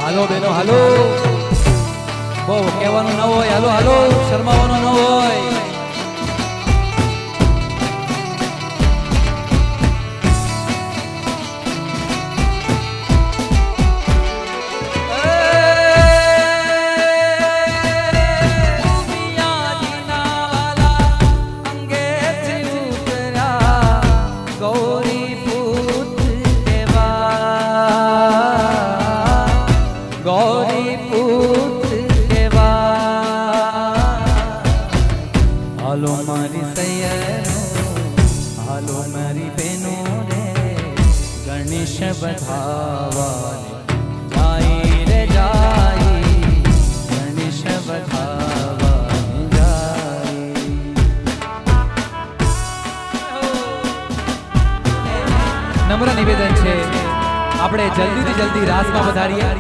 હાલો બેનો હાલો, બહુ કહેવાનું ન હોય, હાલો હાલો, શરમાવાનું ન હોય. હાલો મારી સૈયરો, હાલો મારી બહેનો રે, ગણેશ બધાવાને જાય રે જાય, ગણેશ બધાવાને જાય. નમ્ર નિવેદન છે, આપણે જલ્દીથી જલ્દી રાસમાં વધારીએ.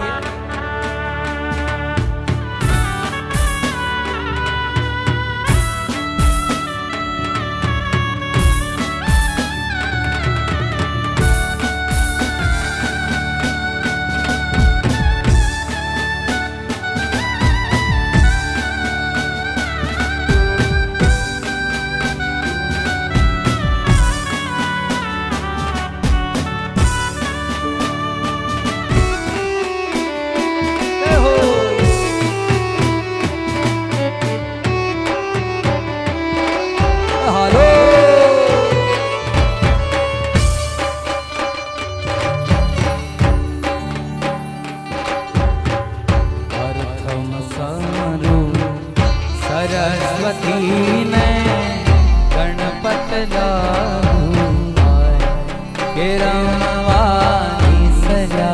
सरस्वती ने गणपत लागू के रमवानी सजा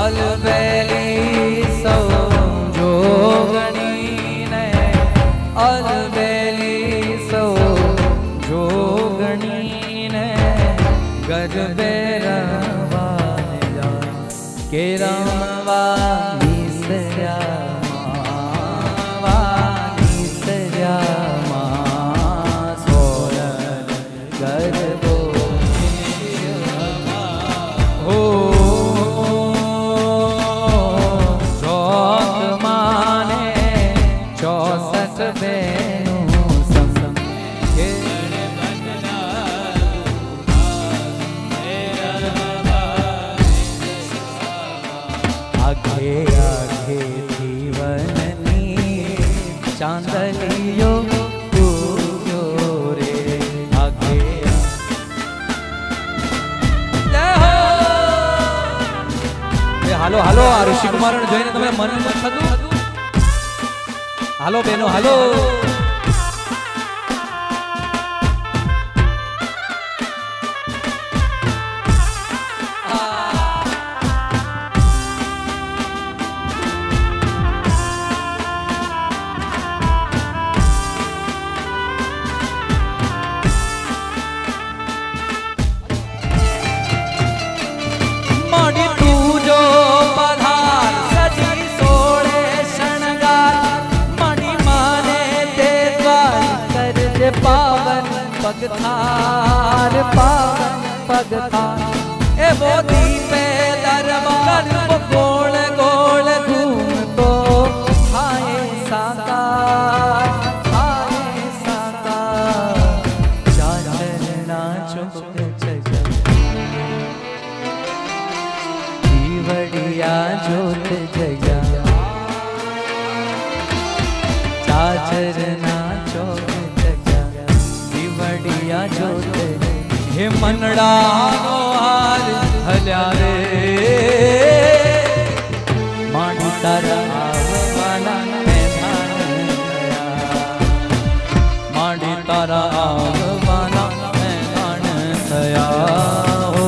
अलबेली सौ जोगणी ने अलबेली सौ जोगणी ने गरबे के रमवानी सजामा सोरन गरबो हो चौक माने 64 बेनु संग के आगे आगे जीवननी चांदलियो पूजो रे आगे हालो हालो आ ऋषि कुमार જોઈને તમે મન થતું. હાલો બેનો હાલો. पावन पगथार पावन पगथार ए वो दीपे दरबार वो गोल गोल घूम तो हाय साकार चाचरना चुप जग जीवड़िया जोत जगा चाचरना चुप जोते हे मनड़ा नो हार हल्या रे माड़ी तारा आववाना मैदान माड़ी तारा आववाना मैदान थया हो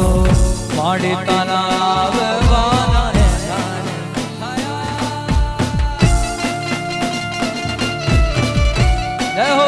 माड़ी तारा आववाना मैदान थया. जय हो.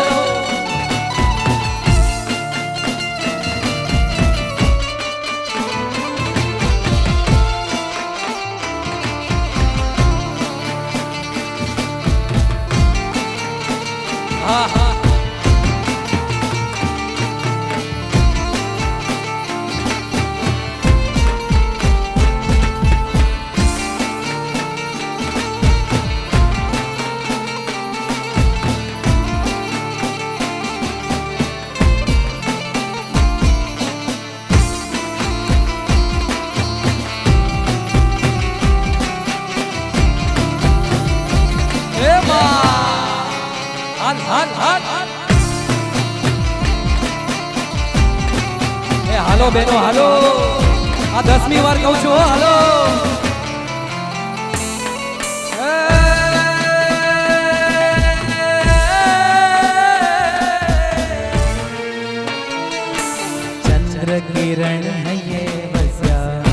હાલો બેનો હાલો, આ 10મી વાર કહું છું હાલો. ચંદ્ર કિરણ હૈયે વસ્યા,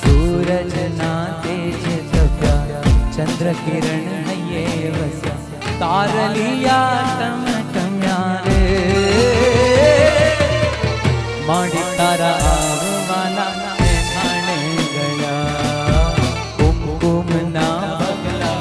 સૂરજ ના તેજ તપ્યા. ચંદ્ર કિરણ હૈયે વસ્યા, તારલિયા ટમટમ્યા રે. માડી તારા આવવાના મહેમાન ગયા, કુમકુમ ના પગલા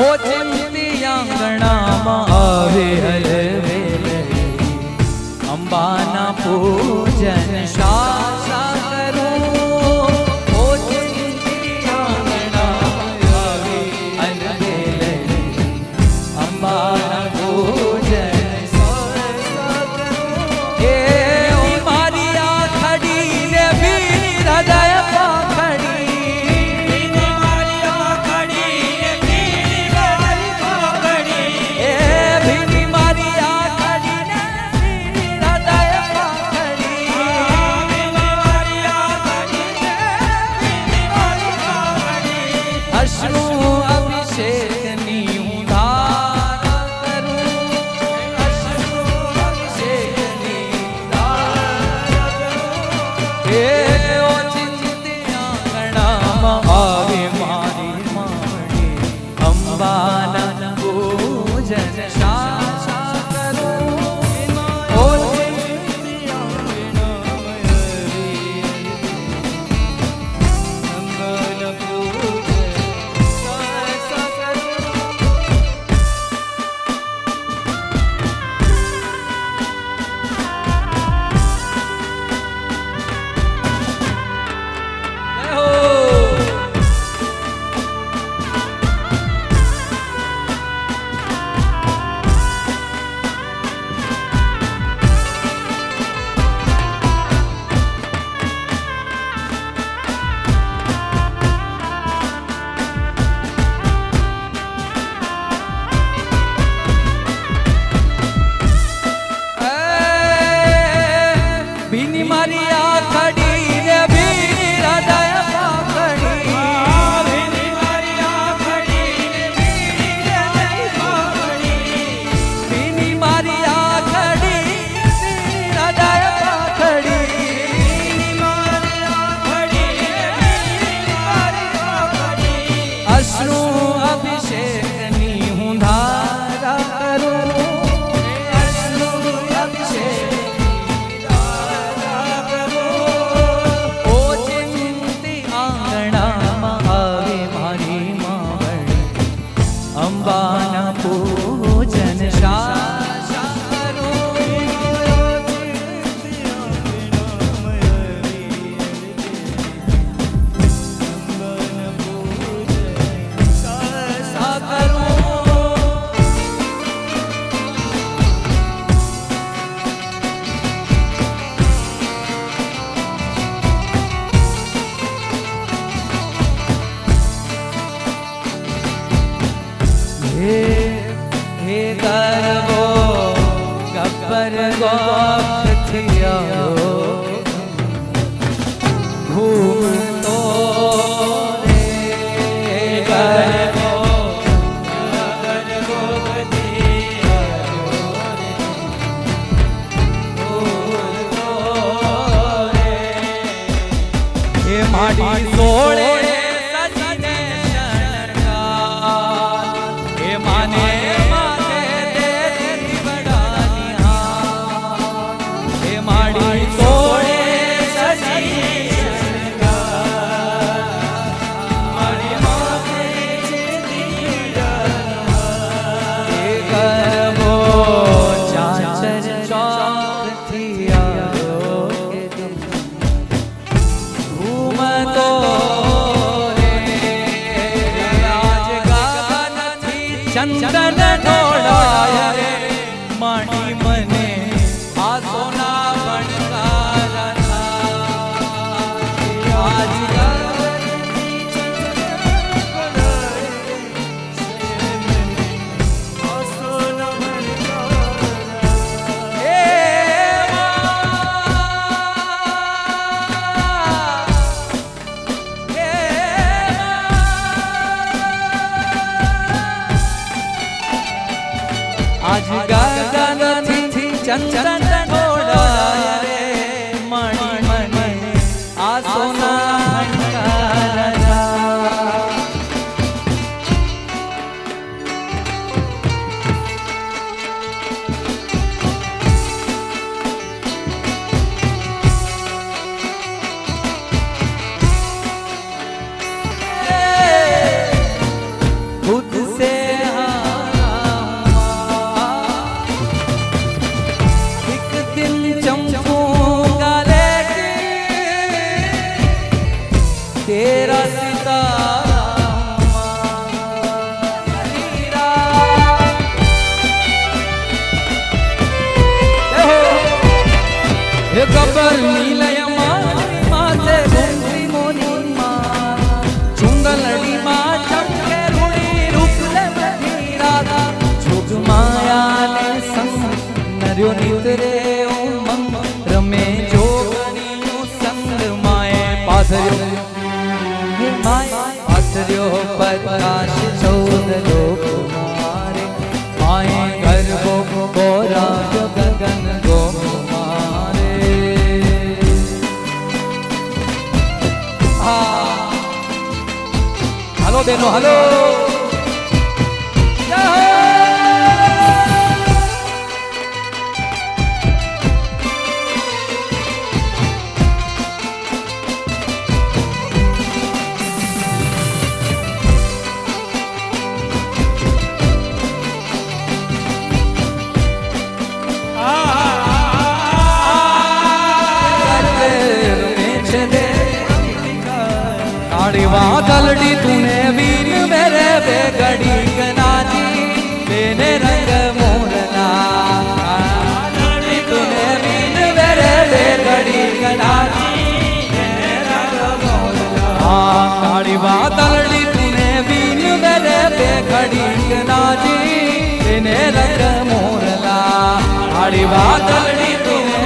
ઓ ચિંતી આંગણામાં આવે હલવેલડી, અંબાના પૂજન શા શા કરું. ઓ ચિંતી આંગણામાં આવે હલવેલડી, અંબાના પૂજન શા શા કરું. એ મારી આખડી ને વીર હૃદય પાખડી, અંબાના પૂજન શા શા કરું. ઓ અંબાના પૂજન શા શા કરું. શા કરું. હે ગરબો ગબ્બર ગોપથિયારો, ઘૂમતો રે ગરબો ગબ્બર ગોપથિયારો રે, ઘૂમતો રે. હે માડી સોળે સજીને શણગાર, હે માને માને દેતી બડા નિહાર. હે માડી સોળે સજીને શણગાર, મારી માને દેતી બડા. હે ગરબો ચાચર ચોકથી આવ્યો કે ઘૂમતો ચંદન ઢોળાય રે માણી મને આ સોના વણકાર આજ ગગનથી ચંદન ઢોળાય રે મણી મને આ સોના ભંડારા खुद से चमकूंगा तेरा गबर नीलय माथे घूमती मोनी माँ चुंदलड़ी माँ चमके रूड़ी रूप ले बधीरा जुग माया ने संग नर्यो नितरे उमंग रमे जोगणियों संग माए पाथर्यो पाथर्यो प्रकाश चौदलो कुमारे माए गर्भो गौराग गगन गो हलो बेनो हलो वादलड़ी तूने वीर मेरे बेगड़ी कनाजी तेने रंग मोरला वादलड़ी तूने वीर मेरे बेगड़ी कनाजी तेने रंग मोरला काली वादलड़ी तूने वीर मेरे बेगड़ी कनाजी तेने रंग मोरला काली वादलड़ी तूने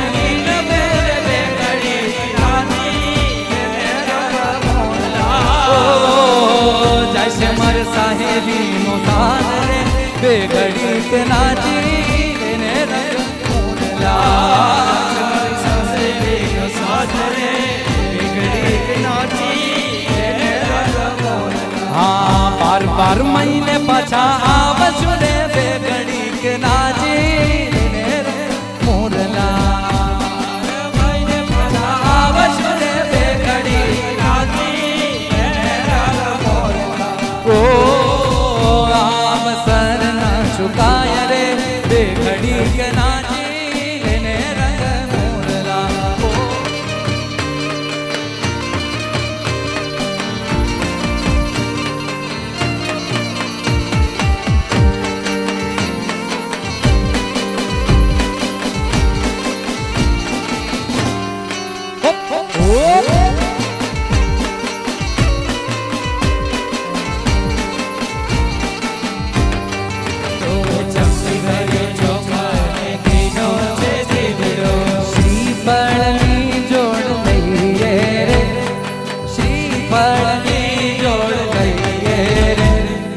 जैसे मर साहेबी मुतान रे बेगड़ी के नाची तेने रंग मोरला साहेबी मुतान रे बेगड़ी के नाची तेने रंग मोरला हाँ बार बार महीने पाछा आवजू रे बेगड़ी के नाची तेने रंग मोरला महीने पाछा आवजू रे बेगड़ी नाची ओ आम सर न झुकाय रे बेघड़ी के नाची लेने रंग मोरला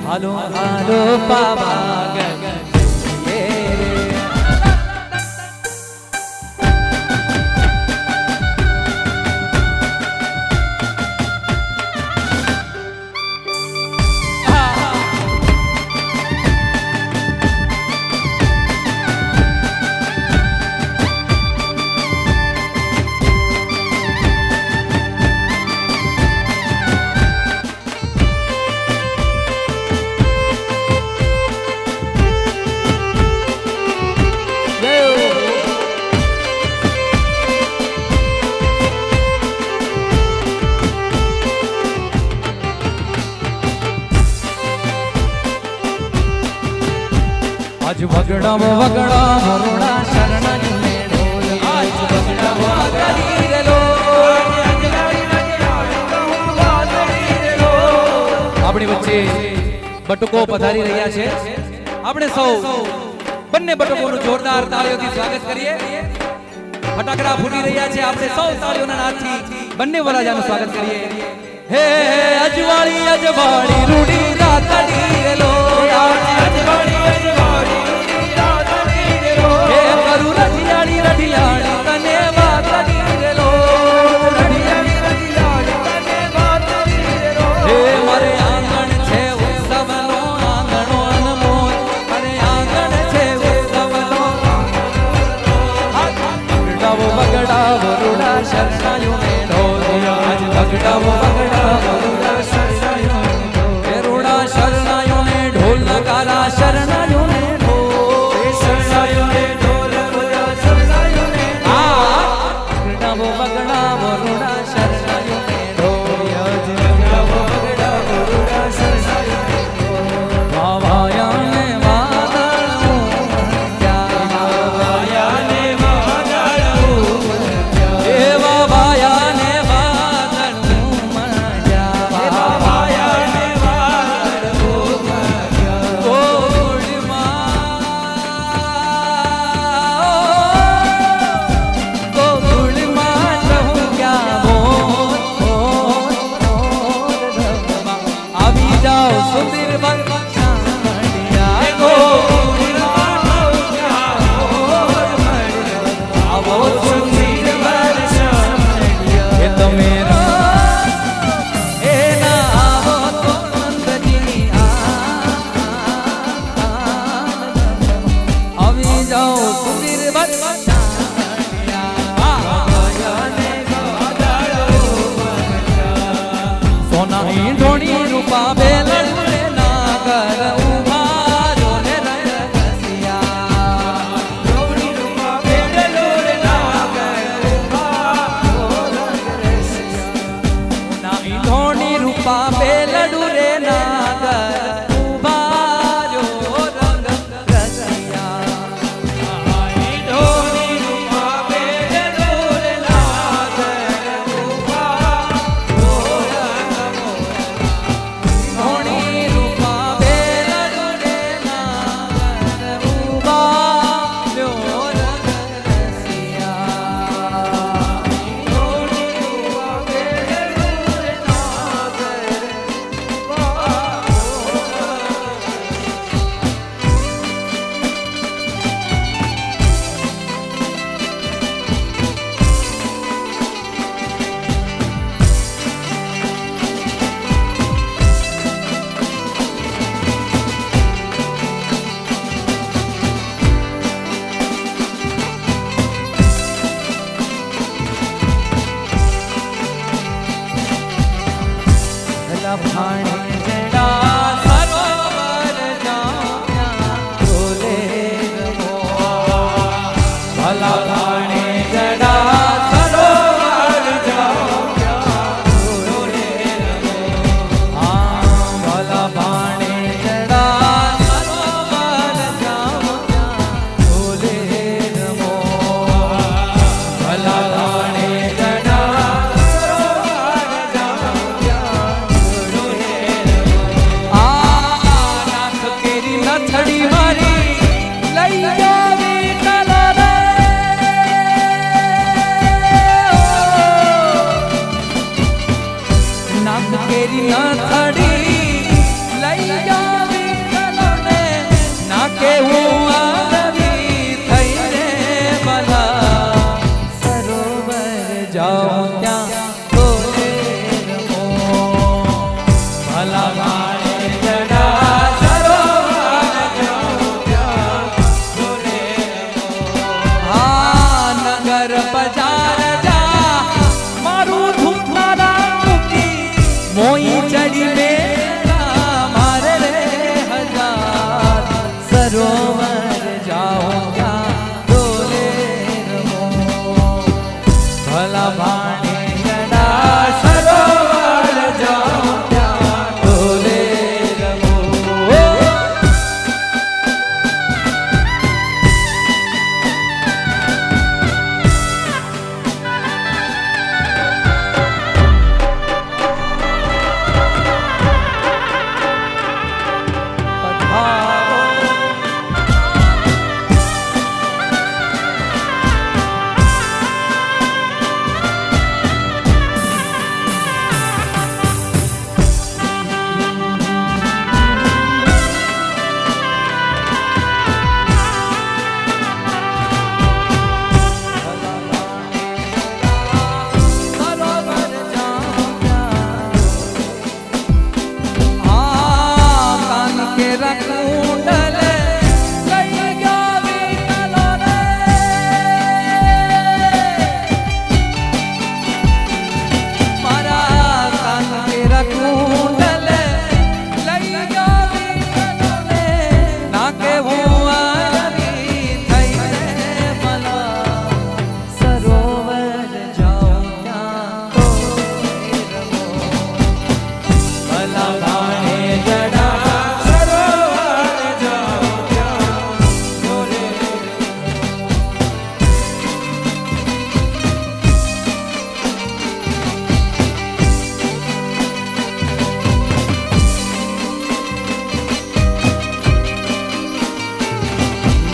हालो हालो बाबा गगन આજ વગડાવો વગડાવો રૂડા શરણાયુને ઢોલ આજ વગડાવો વગડી રેલો આપણી વચ્ચે બટુકો પધારી રહ્યા છે આપણે સૌ બંને બટુકોનું જોરદાર તાળીઓથી સ્વાગત કરીએ ફટાકડા ફૂટી રહ્યા છે આપણે સૌ તાળીઓના નાદથી બંને વરરાજાનું સ્વાગત કરીએ હે અજવાળી રૂડી રાતડી રેલો અજવાળી રાતડી રેલો હે કરું રઢિયાળી રઢિયાળી તને વાતડી રેલો રઢિયાળી તને વાતડી રેલો હે મારે આંગણ છે ઉત્સવનો આંગણો અનમોલ મારે આંગણ છે ઉત્સવનો વગડાવો વગડાવો રૂડા શરણાયુને ઢોલ આજ વગડાવો વગડાવો રૂડા શરણાયુને ઢોલ હે રૂડા શરણાયુને ઢોલ નગારા શરણાયુને ઢોલ હે શરણાયુને ઢોલ રૂડા શરણાયુને વગડાવો વગડાવો રૂડા શરણાયુને ઢોલ આજ વગડાવો વગડાવો રૂડા શરણાયુને ઢોલ વાવાયાને વાદળું વાવાયાને વાદળું એવા વાયાને વાદળું મજા વાયાને વાદળું મજા ગોકુળમાં રહું ક્યાં બોલ આવી જાઓ સુંદર વંશાણિયા ગોકુળમાં રહું ક્યાં બોલ આવો સુંદર વંશાણિયા એ તમે એ ના આવો તો નંદજી આવી જાઓ સુંદર વંશાણિયા વાયાને વાદળો સોનાની ઢોળી રૂપા બેલણ નાગર કેરા કુંડલ લઈ ગયો વિઠ્ઠલો રે. મારા કાન કેરા કુંડલ લઈ ગયો વિઠ્ઠલો રે. ના કેવું આવી થઈને ભલા સરોવર જાઉં ત્યાં તો રમો. ભલા ભાણે જડા સરોવર જાઉં ત્યાં જોરે.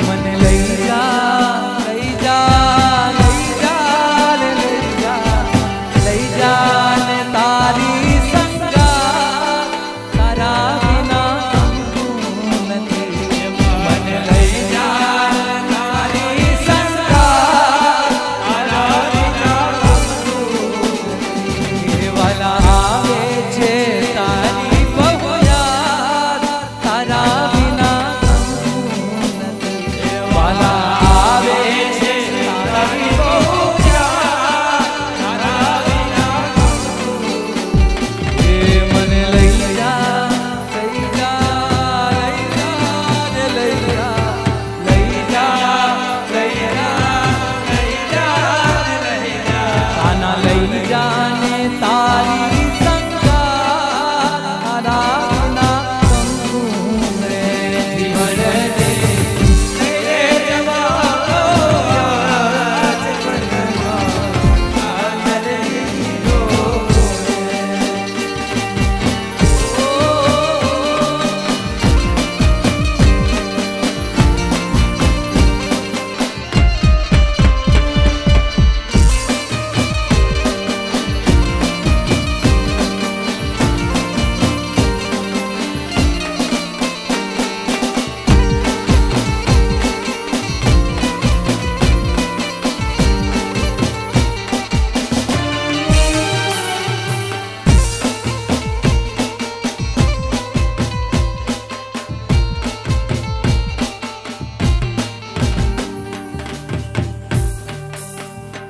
મને લઈ જા લઈ જા લઈ જા રે લઈ જા ને તારી સંગા તારા વિના હું નથી. મને લઈ જા તારી સંગા તારા વિના વાલા આવે છે તારી બહુ યાદ તારા વિના વાલા આવે છે તારી બહુ યાદ તારા વિના. એ મને લઈ જા લઈ જા લઈ જા ને લઈ જા લઈ જા લઈ જા લઈ જા તાના લઈ જા ને તારી સંગા તારા વિના કંકુ રે. જીવન દે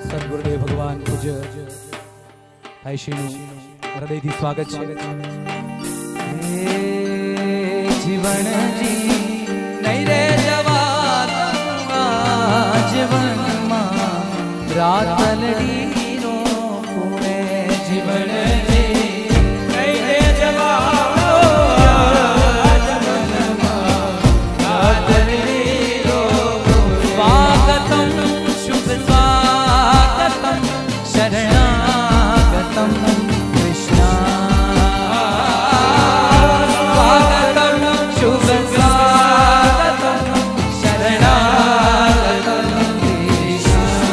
સદગુરુદેવ ભગવાન પૂજ્ય ભાઈશ્રીનું હૃદયથી સ્વાગત છે. જીવનજી નહીં રે જવા જીવનમાં રાતલડી નો પુણે. જીવનજી નહીં રે જવા રાતલડી નો સ્વાગતમ શુભ સ્વાગતમ શરણાગતમ કૃષ્ણા. સ્વાગતમ શુભ સ્વાગતમ શરણાગતમ કૃષ્ણા.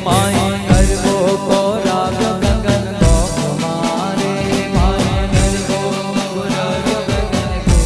माई गरबो को राग गगन को मारे माई गरबो को राग गगन को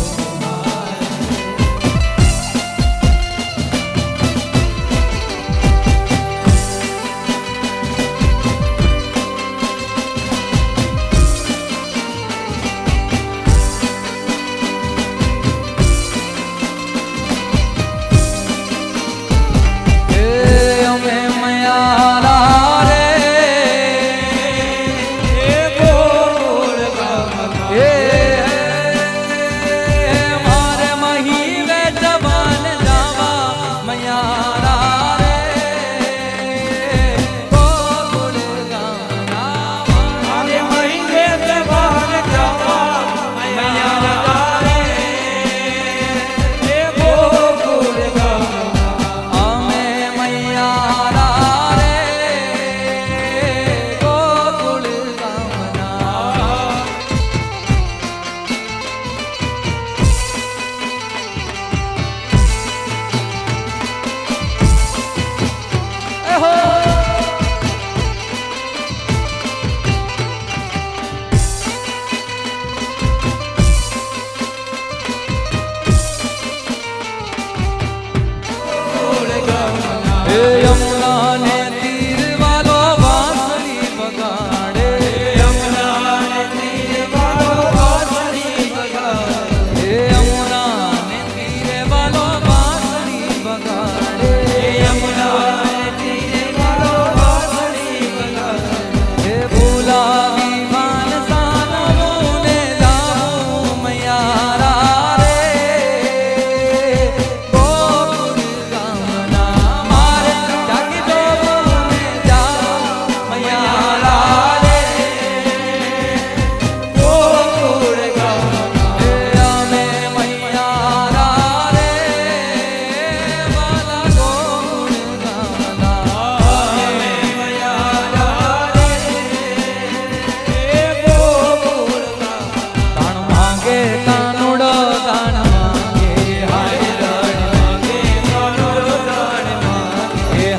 यमुना ने तीर वालो बांसुरी बगाड़े यमुना ने तीर वालो बांसुरी बगाड़े यमुना ने तीर वालो बांसुरी बगाड़े यमुना ने तीर वालो बांसुरी बगाड़े भूला विमान सानो ने जाऊं मैयारा रे गोकुल गामना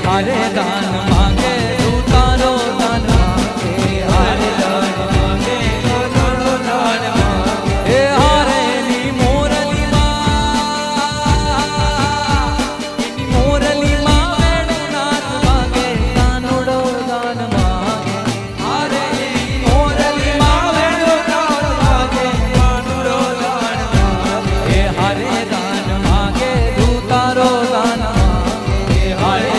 हरे दान मांगे तू तारो दान मांगे हरे दान मांगे तू तारो दान मांगे हे हरे नी मोरली मां वेणु नाथ मांगे कानुड़ो दान मांगे हरे नी मोरली मां वेणु नाथ मांगे कानुड़ो दान मांगे हे हरे दान मांगे तू तारो दान मांगे हरे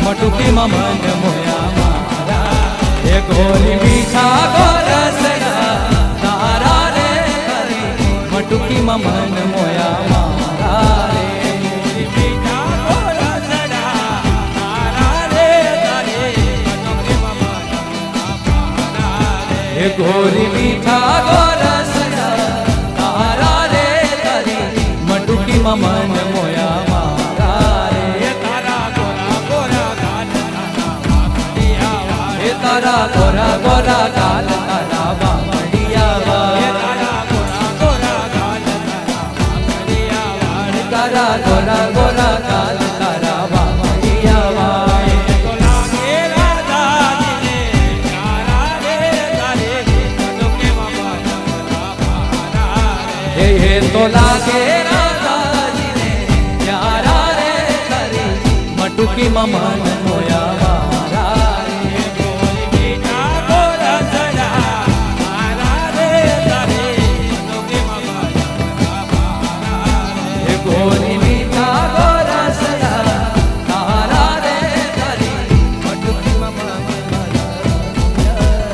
मटुकी ममन मोया मारा हे गोरी मीठा गोरसड़ा तारा रे हरी मटुकी ममन मोया मारा रे गोरी मीठा गोरसड़ा तारा रे हरी मटुकी ममन मारा रे हे गोरी मीठा गोरसड़ा तारा रे हरी मटुकी ममन मोया मारा रे तारा गोरा गोरा गाल तारा बामड़िया तारा गोरा गोरा गाल तारा गोरा गोरा गाल तारा बामड़िया हे तो लागे राधा जी ने प्यारा रे तारी मटुकी ममन मोया मारा गोरी मीठा गोरसड़ा तारा रे तारी मटुकी ममन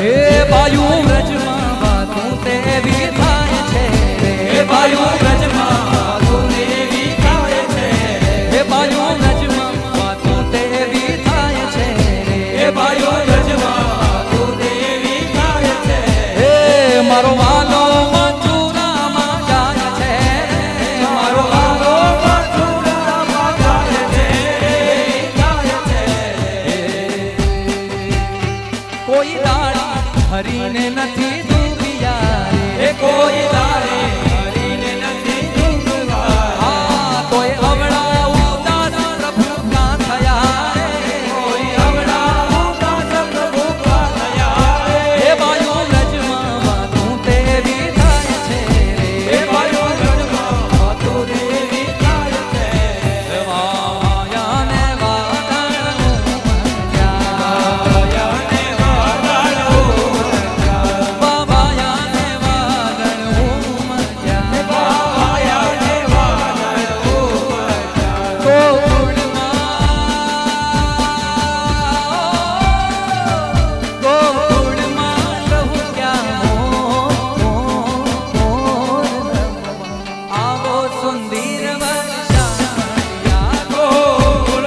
हे वायु व्रजमा बातों ते भी थाय छे रे वायु सुंदर वर्षा गोकुल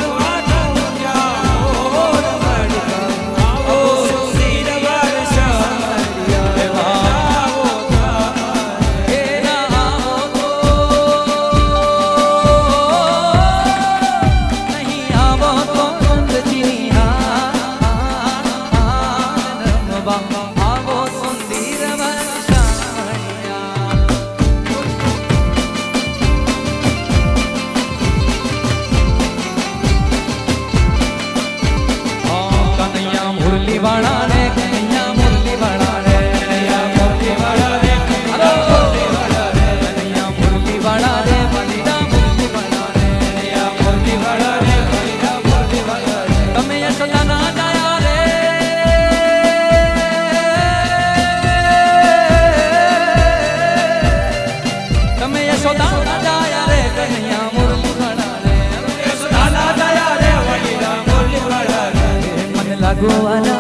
वाला रे कन्हैया मुरली वाला रे कन्हैया मुरली वाला रे कन्हैया मुरली वाला रे बलिदा मुरली वाला रे कन्हैया मुरली वाला रे बलिदा मुरली वाला रे તમે યશોદા ના જાયા રે તમે યશોદા ના જાયા રે કન્હૈયા મુરલી વાલા રે યશોદા ના જાયા રે બલિदा મુરલી વાલા રે मन लागो वाला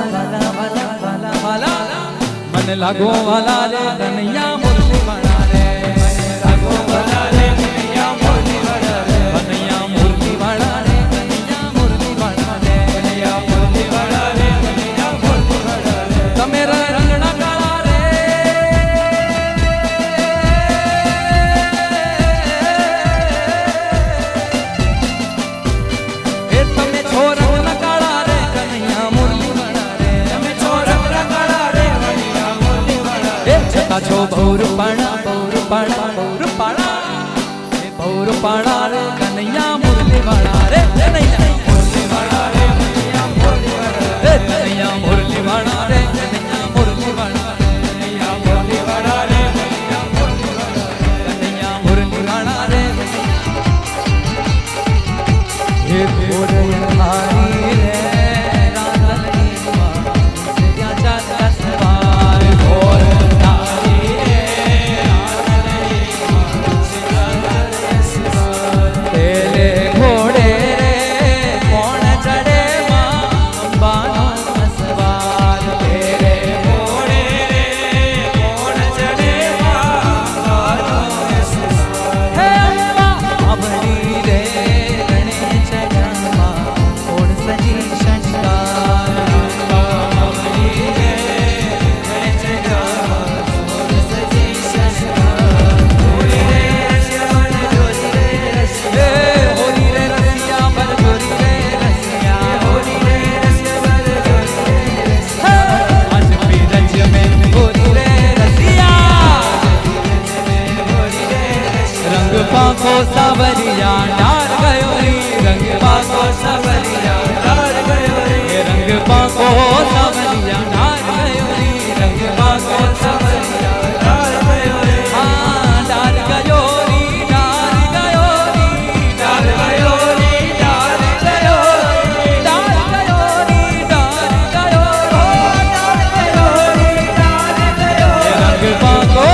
मन लागो वाला रे कन्हैया मुरली वाला रे मन लागो वाला रे कन्हैया मुरली वाला रे कन्हैया मुरली वाला रे कन्हैया मुरली वाला रे कन्हैया मुरली वाला रे कन्हैया मुरली वाला रे तमेरा रंगना काला रे ए तमे छोरा छो भौरपाड़ा रे कन्हैया मुरली वाला रे कन्हैया मुरली वाला रे कन्हैया मुरली वाला रे कन्हैया मुरली वाला रे कन्हैया मुरली वाला रे कन्हैया मुरली वाला रे कन्हैया मुरली वाला रे कन्हैया मुरली वाला रे हे भोरहारी रे राधनी मां तेरा चाचा सवार भोर पाको सावरिया डार गयो री रंग पाको सावरिया डार गयो रे रंग पाको सावरिया डार गयो री रंग पाको सावरिया डार गयो रे हां डार गयो री डार गयो री डार गयो री डार गयो डार गयो री डार गयो डार गयो री डार गयो रंग पाको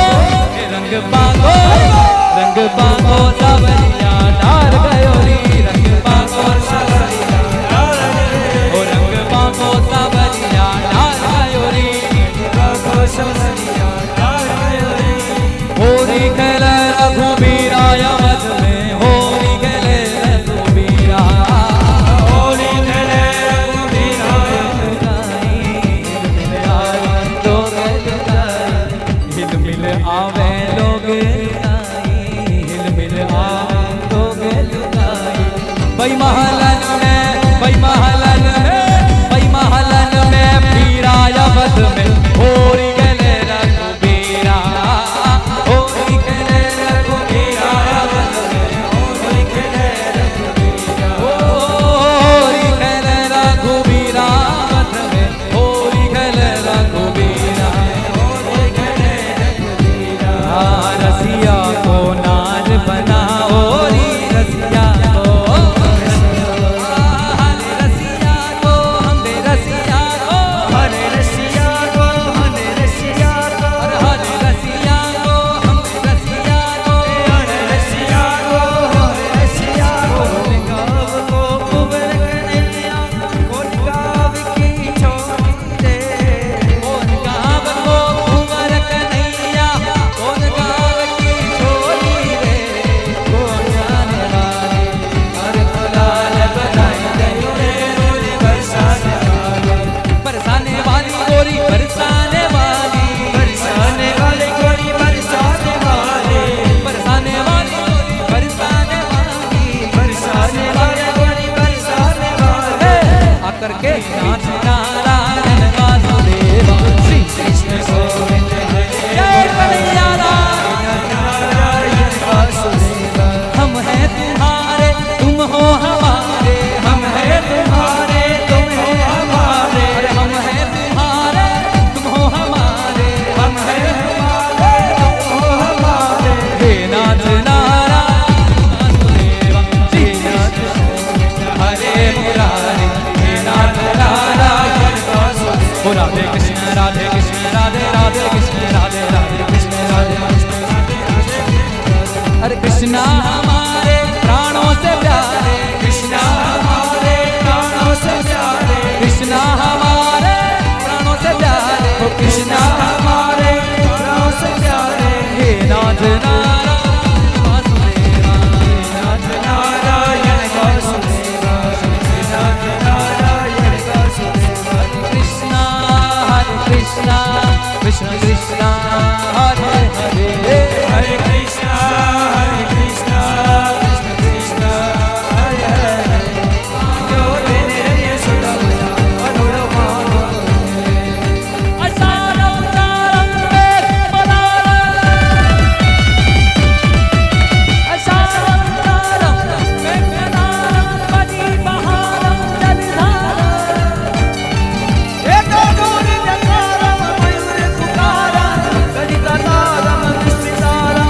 रंग पाको सावरिया डार गयो री रंग पाको सावरिया डार गयो रंग पाको सावरिया डार गयो री पाको सावरिया डार गयो रे होरी खेले रघुबीरा यमद में होरी खेले रघुबीरा होरी खेले रघुबीरा हिल मिल आवे लोग भाई महलन में पीरा यवद में होरी गले रघुबीरा होरी गले रघुबीरा यवद में होरी गले रघुबीरा होरी गले रघुबीरा यवद में होरी गले रघुबीरा होरी गले रघुबीरा रसिया को नार बनाओ री रसिया को कृष्णा हमारे प्राणों से प्यारे, कृष्णा हमारे प्राणों से प्यारे, कृष्णा हमारे प्राणों से प्यारे, कृष्णा हमारे प्राणों से प्यारे। हे नाथ नारायण वासुदेवा, नाथ नारायण वासुदेवा, नाथ नारायण वासुदेवा। कृष्णा हरे कृष्णा कृष्ण कृष्णा हरे हरे, हरे कृष्णा कृष्ण कृष्ण हरे हरे। जो तेरे ये सुना मनोरम असारम सारम वेद पदारम, असारम सारम वेद पदारम पदी बहारम जलधारम, एक गौरी जकारम मयूर तुकारम कलिकतारम विस्तारम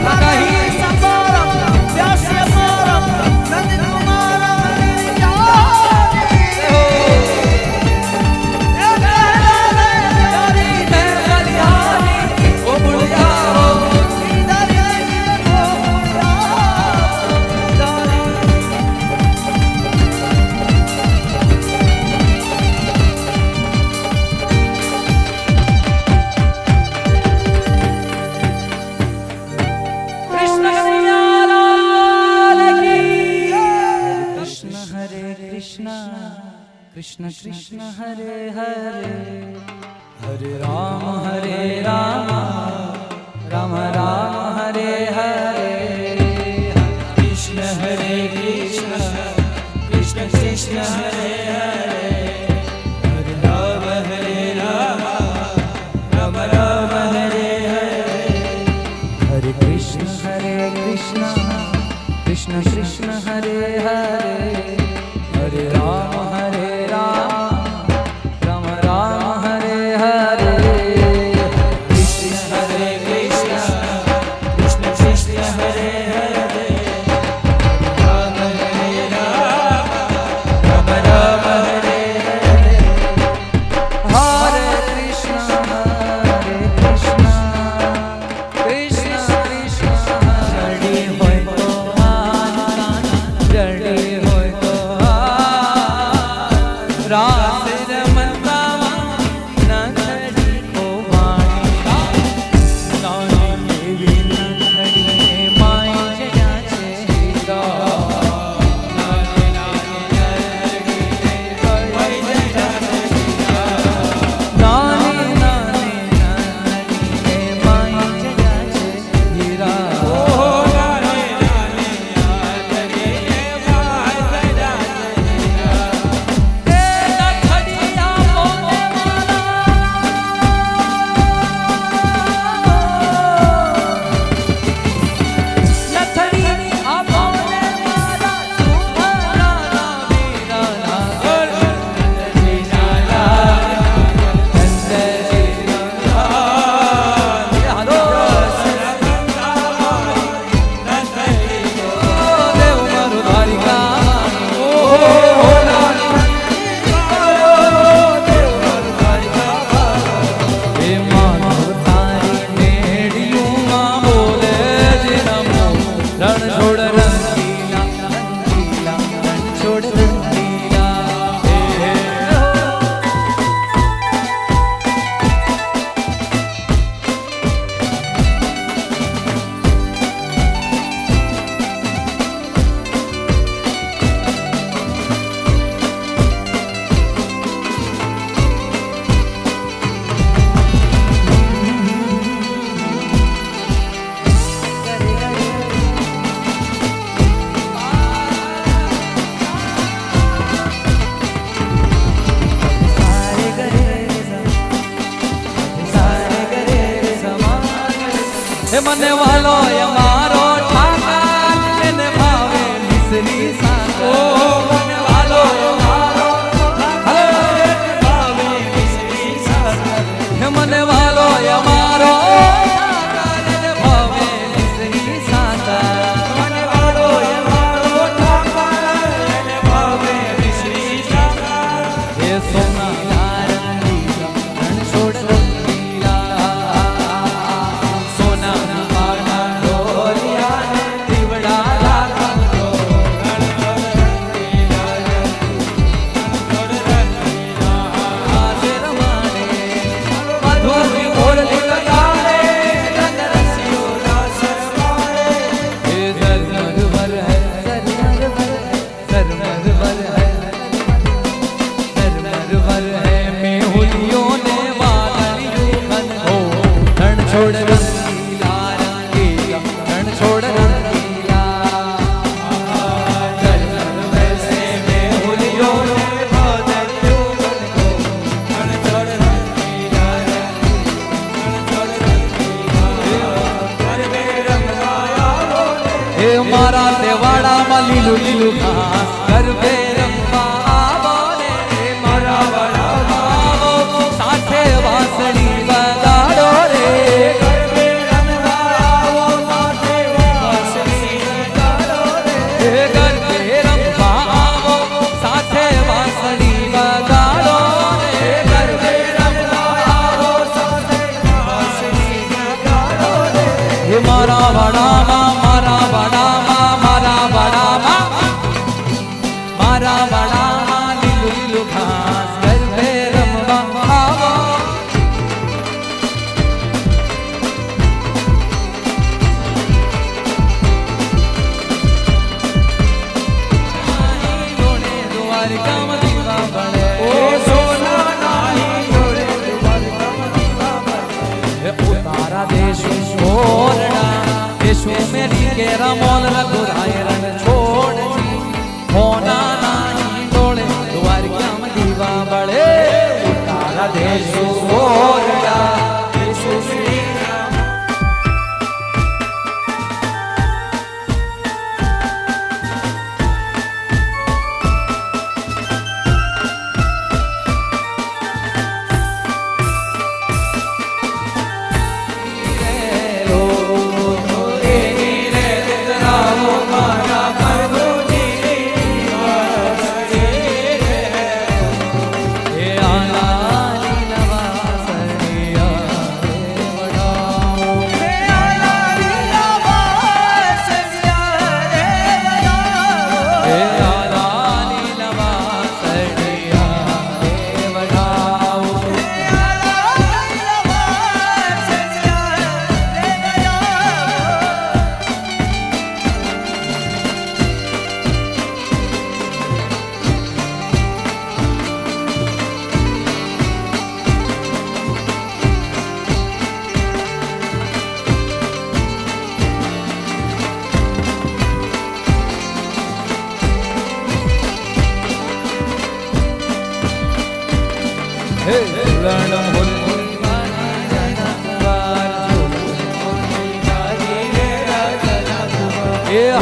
मगही संसारम व्यास्य सारम नंद कुमारम निर्जारी। मैं बलिहारी ओ बुढ़िया हो, कृष्ण कन्हैया लाल की। कृष्ण हरे कृष्ण कृष्ण कृष्ण हरे हरे, हरे राम राम राम हरे हरे, कृष्ण हरे कृष्ण कृष्ण कृष्ण हरे हरे, हरे राम राम राम हरे हरे। हरे कृष्ण कृष्ण कृष्ण हरे हरे, हरे राम राम राम हरे हरे, कृष्ण हरे कृष्ण कृष्ण कृष्ण हरे हरे, राम हरे राम राम हरे हरे। हरे कृष्ण कृष्ण कृष्ण जड़ी होय तो आन, जड़ी होय तो आन, रास रमता नखड़ी को वाणी, नानी देवी नखड़ी माई जया छे हीरा, नानी नानी नानी नानी माई जया छे हीरा, हे મને વાલો એ મારો ઠાકર, એને ભાવે મિસરી સાકો, મને વાલો એ મારો ઠાકર, ભાવે મિસરી સાગર। હે મને વાલો એ મારો ઠાકર, એને ભાવે મિસરી સાકો, મને વાળો એ મારો ઠાકર, એને ભાવે મિસરી સાગર। હે સોના નારંગી રણ છોડ રંગીલા, સોના પાના હે મારા દેવાડામાં લીલું લીલું ઘાસ ગરબે રમવા આવો રે મારા વાડામાં આવો સાથે વાંસળી વગાડો રે ગરબે રમવા આવો સાથે વાંસળી વગાડો રે ગરબે રમવા આવો સાથે વાંસળી વગાડો રે ગરબે રમવા આવો સાથે વાંસળી વગાડો રે હે મારા વાડામાં મારા વાડામાં મારા વાડામાં લીલું લીલું ઘાસ ગરબે રમવા આવો દ્વારકામાં દીવા બળે ઓ સોના નાની જોડે દ્વારકામાં દીવા બળે ઉતારા દેશ છોડના देशों मेरी केरा मोल रघुराय रण छोड़ जी होना नहीं तोड़े द्वारका में दीवा बड़े तारा देशो छोड़ा देशों मेरी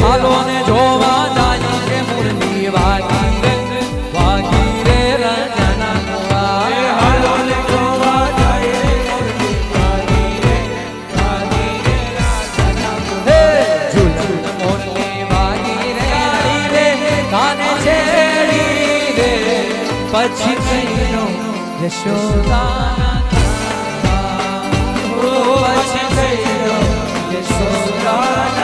हालो ने जोवा जाई के मुरली वागी रे रजना कुवार हालो ने जोवा जाई मुरली वागी रे रजना कुवार झूलन मुरली वागी रे गाने छेड़ी रे પછી કઈનો યશોદા ઓ પછી કઈનો યશોદા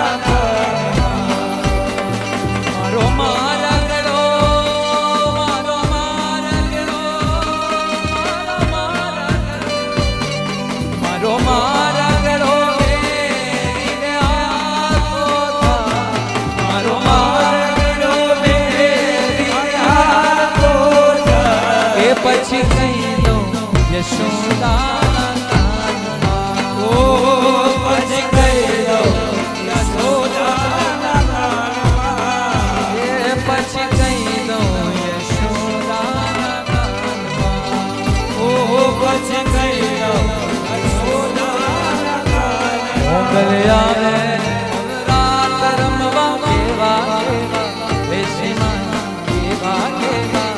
પછી કઈ દો યશોદા ઓ પછી કઈ દો યશોદા પછી કઈ દો યશોદા ઓ પછી કઈ દો યશોદા રાત રમવા કેવા બેસીમાં કેવા કેવા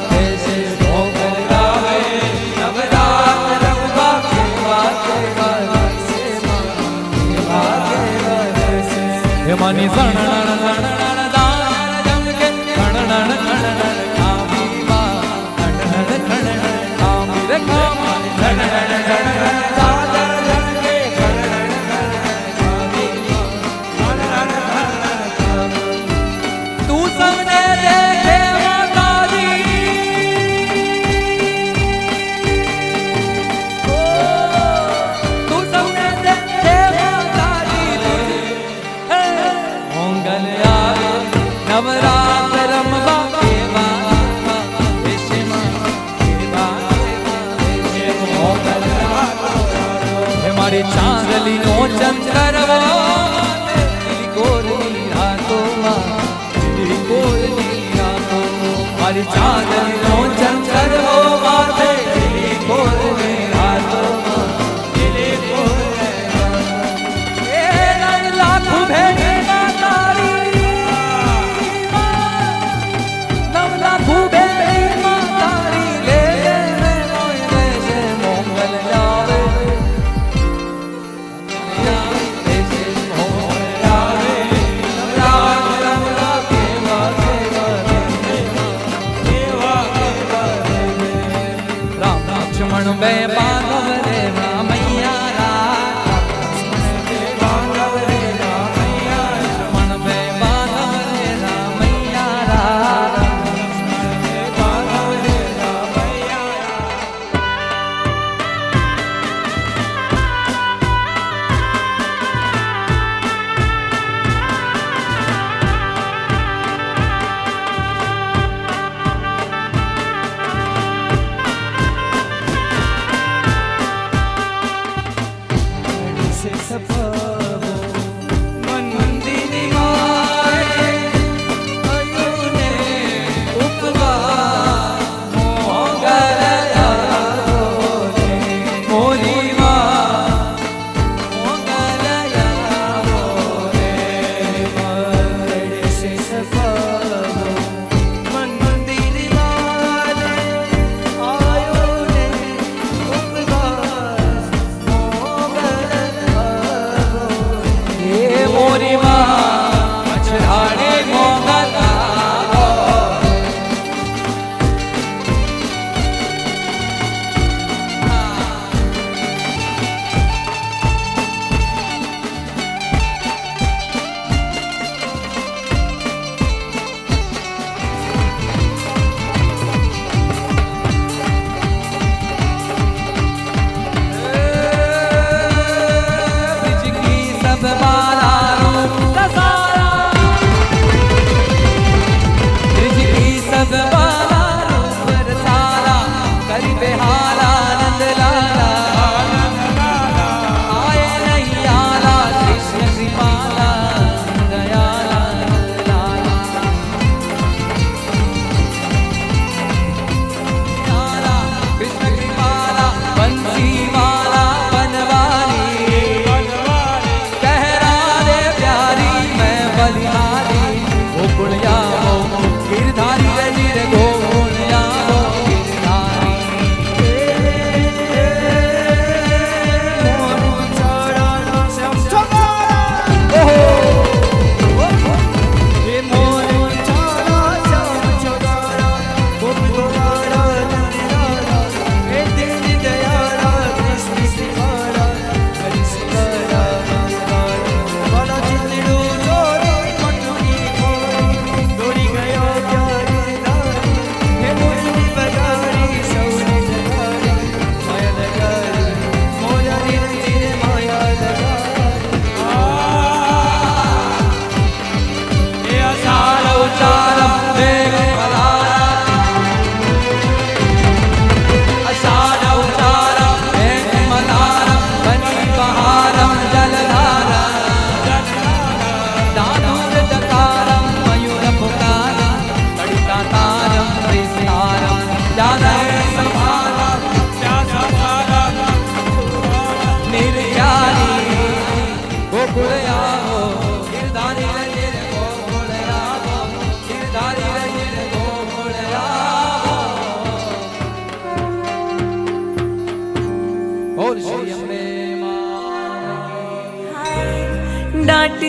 મની સણણ દાન જમકે ખણણ ખણણ ખામી વા ખણણ ખણણ ખામી રે ખામી ખણણ ખણણ દાદર જમકે ખણણ ખણણ ખામી ખણણ ખણણ તું સમને દેખે નવરાત રમવા કેવા મારી ચાંદલી નો ચંદ્રવો ગોરની રાતોમાં મારી ચાંદલી નો ચંદ્રવો માથે ગોરની રાતોમાં લાખું ભેગી તારી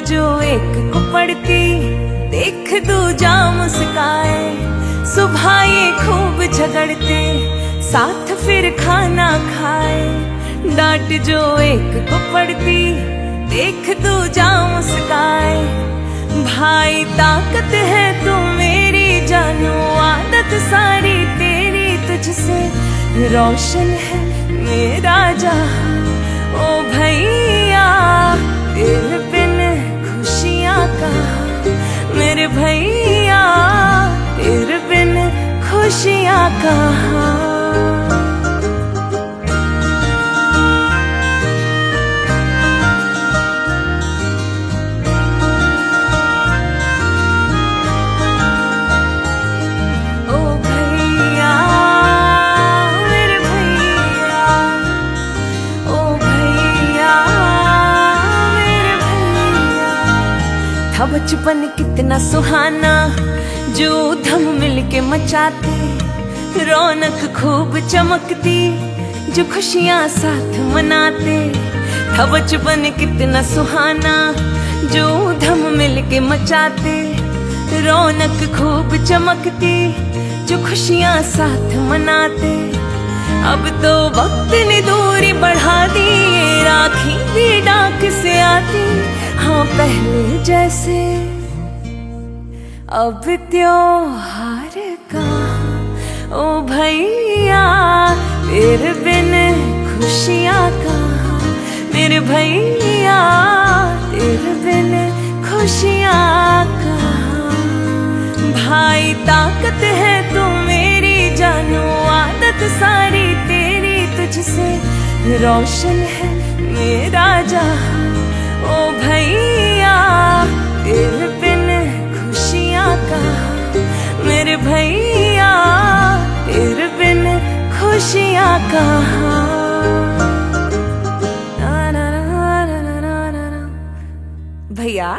जो एक को पड़ती, देख दूजा मुस्काए। सुबह ये खूब झगड़ते, साथ फिर खाना खाए। डांट जो एक को पड़ती, देख दूजा मुस्काए। भाई ताकत है तू मेरी जानू, आदत सारी तेरी तुझसे रोशन है मेरा जहां। ओ भैया तेरे बिन खुशियां कहाँ, मेरे भैया तेरे बिन खुशियां कहाँ। था बचपन कितना सुहाना, जो धम मिलके मचाते। रौनक खूब चमकती, जो खुशियां साथ मनाते। था बचपन कितना सुहाना, जो धम मिलके मचाते। रौनक खूब चमकती, जो खुशियां साथ मनाते। अब तो वक्त ने दूरी बढ़ा दी, ये राखी भी डाक से आती। हाँ पहले जैसे अब त्योहार कहाँ। ओ भैया तेरे बिन खुशियाँ कहाँ, मेरे भैया तेरे बिन खुशियाँ कहाँ। भाई ताकत है तू मेरी जानू, आदत सारी तेरी तुझसे रोशन है मेरा जहां। ओ भैया तेरे बिन खुशियां कहाँ, मेरे भैया तेरे बिन खुशियां कहाँ। भैया